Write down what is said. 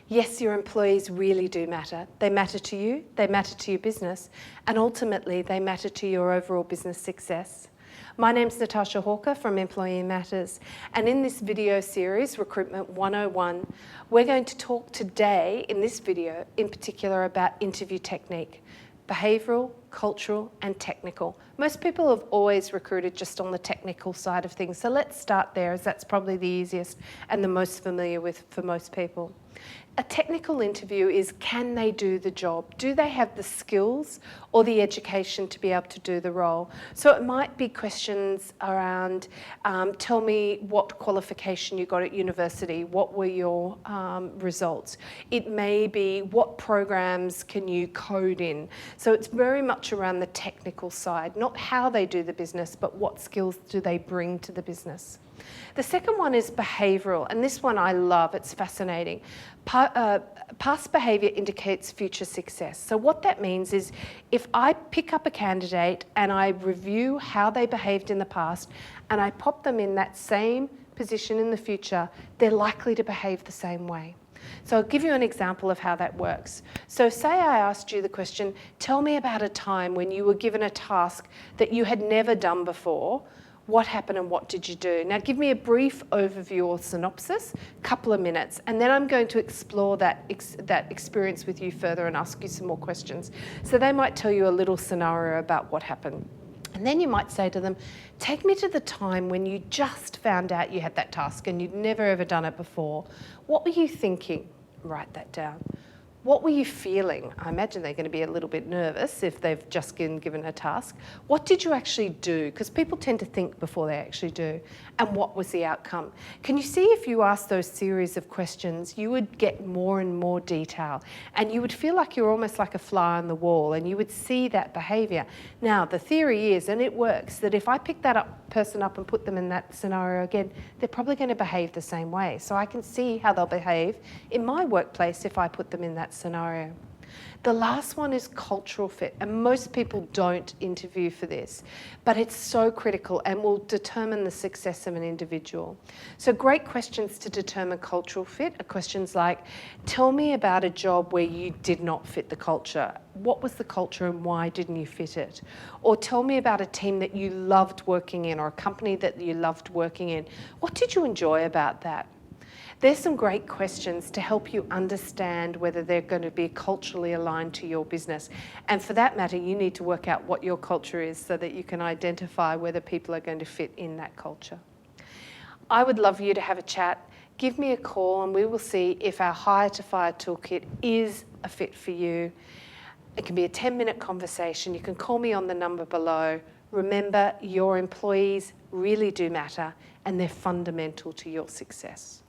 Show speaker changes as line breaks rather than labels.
Yes, your employees really do matter. They matter to you, they matter to your business, and ultimately they matter to your overall business success. My name's Natasha Hawker from Employee Matters, and in this video series, Recruitment 101, we're going to talk today in this video in particular about interview technique. Behavioural, cultural and technical. Most people have always recruited just on the technical side of things, so let's start there as that's probably the easiest and the most familiar with for most people. A technical interview is, can they do the job? Do they have the skills or the education to be able to do the role? So it might be questions around, tell me what qualification you got at university, what were your results? It may be, what programs can you code in? So it's very much around the technical side, not how they do the business, but what skills do they bring to the business. The second one is behavioural, and this one I love, it's fascinating. Past behaviour indicates future success. So what that means is if I pick up a candidate and I review how they behaved in the past and I pop them in that same position in the future, they're likely to behave the same way. So I'll give you an example of how that works. So say I asked you the question, tell me about a time when you were given a task that you had never done before. What happened and what did you do? Now give me a brief overview or synopsis, couple of minutes, and then I'm going to explore that experience with you further and ask you some more questions. So they might tell you a little scenario about what happened. And then you might say to them, take me to the time when you just found out you had that task and you'd never ever done it before. What were you thinking? Write that down. What were you feeling? I imagine they're going to be a little bit nervous if they've just been given a task. What did you actually do? Because people tend to think before they actually do. And what was the outcome? Can you see if you ask those series of questions, you would get more and more detail. And you would feel like you're almost like a fly on the wall and you would see that behaviour. Now, the theory is, and it works, that if I pick that person up and put them in that scenario again, they're probably going to behave the same way. So I can see how they'll behave in my workplace if I put them in that scenario. The last one is cultural fit, and most people don't interview for this, but it's so critical and will determine the success of an individual. So great questions to determine cultural fit are questions like, tell me about a job where you did not fit the culture. What was the culture and why didn't you fit it? Or tell me about a team that you loved working in or a company that you loved working in. What did you enjoy about that? There's some great questions to help you understand whether they're going to be culturally aligned to your business. And for that matter, you need to work out what your culture is so that you can identify whether people are going to fit in that culture. I would love you to have a chat. Give me a call and we will see if our Hire to Fire toolkit is a fit for you. It can be a 10-minute conversation. You can call me on the number below. Remember, your employees really do matter and they're fundamental to your success.